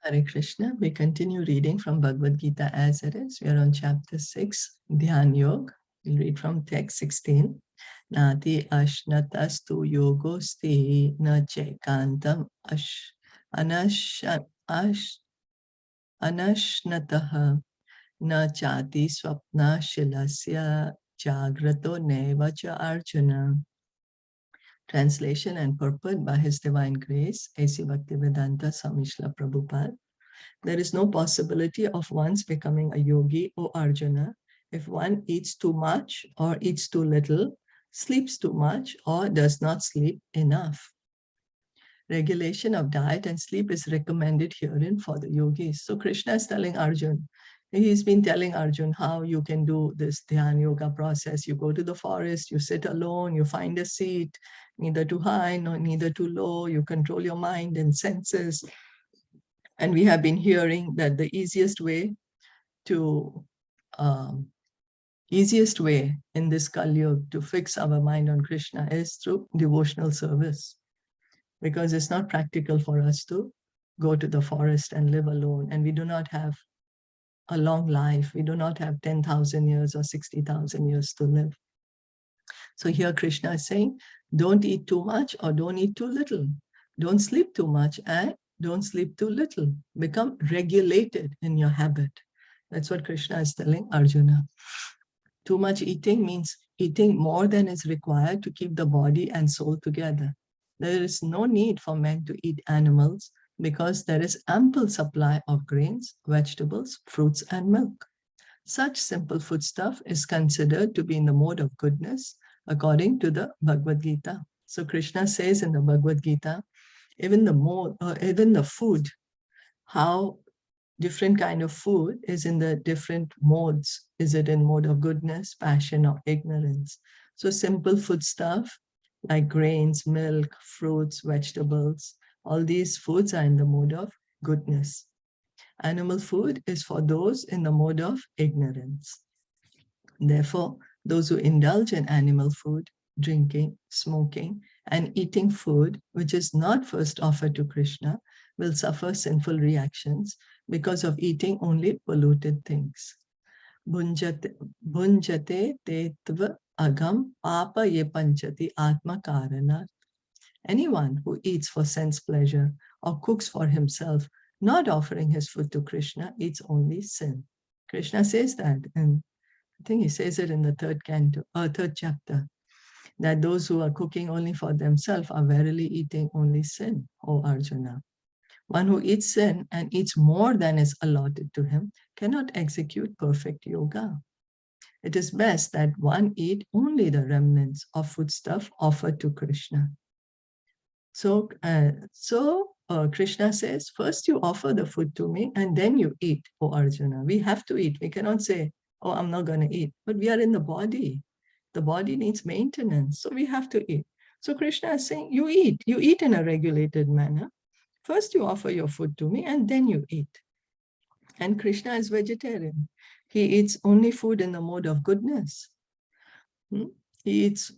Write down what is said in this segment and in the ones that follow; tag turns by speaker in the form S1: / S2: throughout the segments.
S1: Hare Krishna. We continue reading from Bhagavad Gita as it is. We are on chapter 6, Dhyan Yoga. We'll read from text 16. Nati ashnatastu yogosti na chekantam anashnataha na chati swapna shilasya jagrato neva cha arjuna. Translation and purport by His Divine Grace, A.C. Bhaktivedanta Swami Srila Prabhupada. There is no possibility of one's becoming a yogi, O Arjuna, if one eats too much or eats too little, sleeps too much or does not sleep enough. Regulation of diet and sleep is recommended herein for the yogis. So Krishna is telling Arjuna, he's been telling Arjuna how you can do this Dhyan Yoga process. You go to the forest, you sit alone, you find a seat, neither too high nor neither too low. You control your mind and senses. And we have been hearing that the easiest way in this Kali Yuga to fix our mind on Krishna is through devotional service. Because it's not practical for us to go to the forest and live alone. And we do not have a long life. We do not have 10,000 years or 60,000 years to live. So here Krishna is saying, don't eat too much or don't eat too little. Don't sleep too much and don't sleep too little. Become regulated in your habit. That's what Krishna is telling Arjuna. Too much eating means eating more than is required to keep the body and soul together. There is no need for men to eat animals because there is ample supply of grains, vegetables, fruits, and milk. Such simple foodstuff is considered to be in the mode of goodness according to the Bhagavad Gita. So Krishna says in the Bhagavad Gita, even the food, how different kind of food is in the different modes. Is it in mode of goodness, passion, or ignorance? So simple foodstuff like grains, milk, fruits, vegetables, all these foods are in the mode of goodness. Animal food is for those in the mode of ignorance. Therefore, those who indulge in animal food, drinking, smoking, and eating food which is not first offered to Krishna will suffer sinful reactions because of eating only polluted things. Bhunjate tetva agam papa ye panchati atma karana. Anyone who eats for sense pleasure or cooks for himself, not offering his food to Krishna, eats only sin. Krishna says that, and I think he says it in the third chapter, that those who are cooking only for themselves are verily eating only sin, O Arjuna. One who eats sin and eats more than is allotted to him cannot execute perfect yoga. It is best that one eat only the remnants of foodstuff offered to Krishna. So Krishna says, first you offer the food to me and then you eat, O Arjuna. We have to eat. We cannot say, oh, I'm not going to eat. But we are in the body. The body needs maintenance. So we have to eat. So Krishna is saying, you eat in a regulated manner. First you offer your food to me and then you eat. And Krishna is vegetarian. He eats only food in the mode of goodness. He eats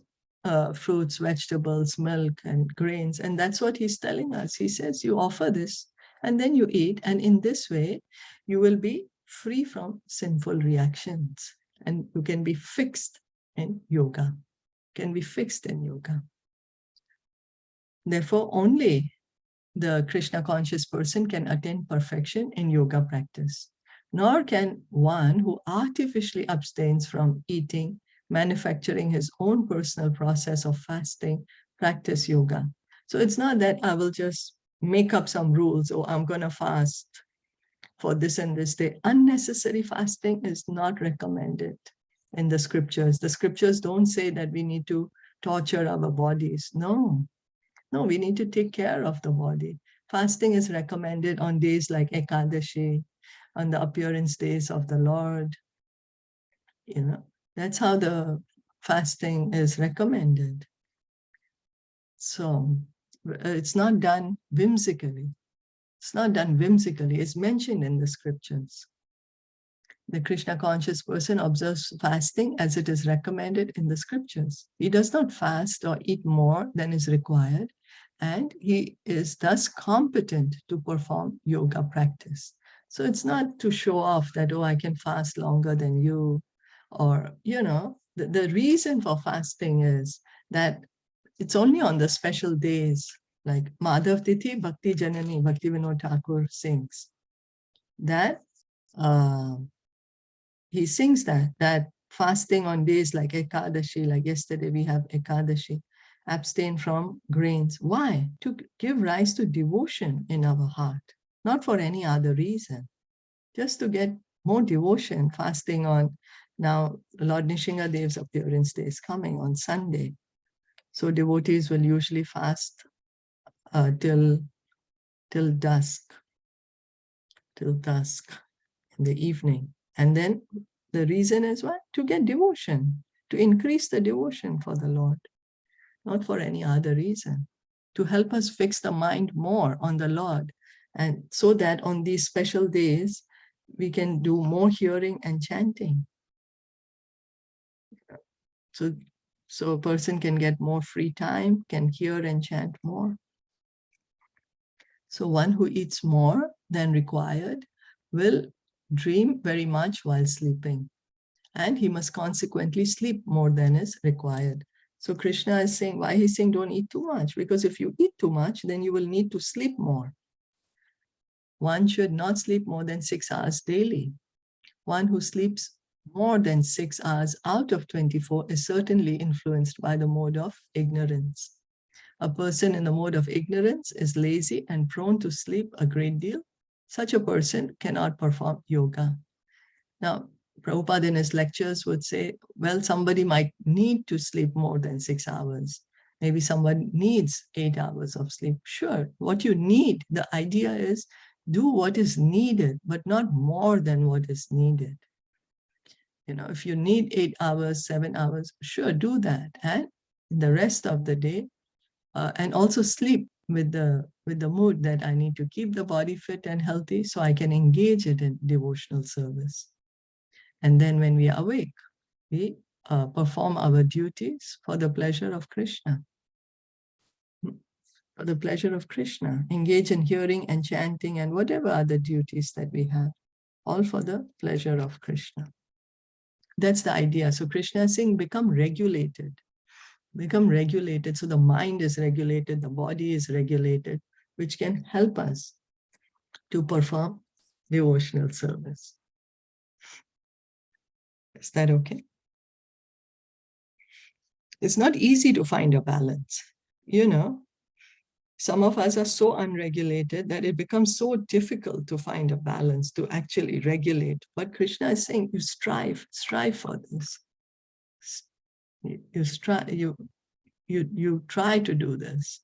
S1: fruits, vegetables, milk, and grains. And that's what he's telling us. He says, you offer this and then you eat. And in this way, you will be free from sinful reactions. And you can be fixed in yoga. Can be fixed in yoga. Therefore, only the Krishna conscious person can attain perfection in yoga practice. Nor can one who artificially abstains from eating, manufacturing his own personal process of fasting, practice yoga. So it's not that I will just make up some rules, or I'm going to fast for this and this day. Unnecessary fasting is not recommended in the scriptures. The scriptures don't say that we need to torture our bodies. No, we need to take care of the body. Fasting is recommended on days like Ekadashi, on the appearance days of the Lord. That's how the fasting is recommended. So it's not done whimsically. It's not done whimsically. It's mentioned in the scriptures. The Krishna conscious person observes fasting as it is recommended in the scriptures. He does not fast or eat more than is required, and he is thus competent to perform yoga practice. So it's not to show off that, oh, I can fast longer than you, or, the reason for fasting is that it's only on the special days, like Madhav Tithi, Bhakti Janani, Bhakti Vinod Thakur sings, that he sings that fasting on days like Ekadashi, like yesterday we have Ekadashi, abstain from grains. Why? To give rise to devotion in our heart, not for any other reason. Just to get more devotion, fasting on, now Lord Nishingadev's appearance day is coming on Sunday. So devotees will usually fast till dusk in the evening. And then the reason is what? To get devotion, to increase the devotion for the Lord, not for any other reason, to help us fix the mind more on the Lord. And so that on these special days, we can do more hearing and chanting. So a person can get more free time, can hear and chant more. So one who eats more than required will dream very much while sleeping, and he must consequently sleep more than is required. So Krishna is saying, why he's saying don't eat too much? Because if you eat too much, then you will need to sleep more. One should not sleep more than 6 hours daily. One who sleeps more than 6 hours out of 24 is certainly influenced by the mode of ignorance. A person in the mode of ignorance is lazy and prone to sleep a great deal. Such a person cannot perform yoga. Now, Prabhupada in his lectures would say, well, somebody might need to sleep more than 6 hours. Maybe someone needs 8 hours of sleep. Sure, what you need, the idea is do what is needed, but not more than what is needed. If you need 8 hours, 7 hours, sure, do that. And the rest of the day, and also sleep with the mood that I need to keep the body fit and healthy so I can engage it in devotional service. And then when we are awake, we perform our duties for the pleasure of Krishna. For the pleasure of Krishna, engage in hearing and chanting and whatever other duties that we have, all for the pleasure of Krishna. That's the idea. So Krishna is saying, become regulated. Become regulated. So the mind is regulated, the body is regulated, which can help us to perform devotional service. Is that okay? It's not easy to find a balance. Some of us are so unregulated that it becomes so difficult to find a balance, to actually regulate. But Krishna is saying, you strive for this. You try to do this,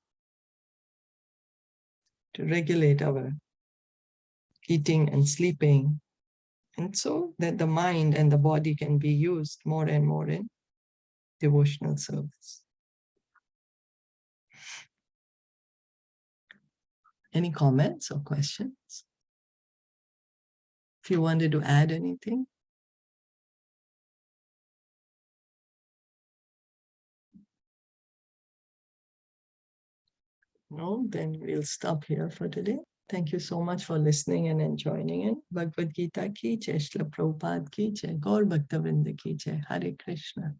S1: to regulate our eating and sleeping, and so that the mind and the body can be used more and more in devotional service. Any comments or questions? If you wanted to add anything. No, then we'll stop here for today. Thank you so much for listening and joining in. Bhagavad Gita ki jai, Shilpa Prabhupada ki jai, Gaur Bhakta Vrinda ki jai. Hare Krishna.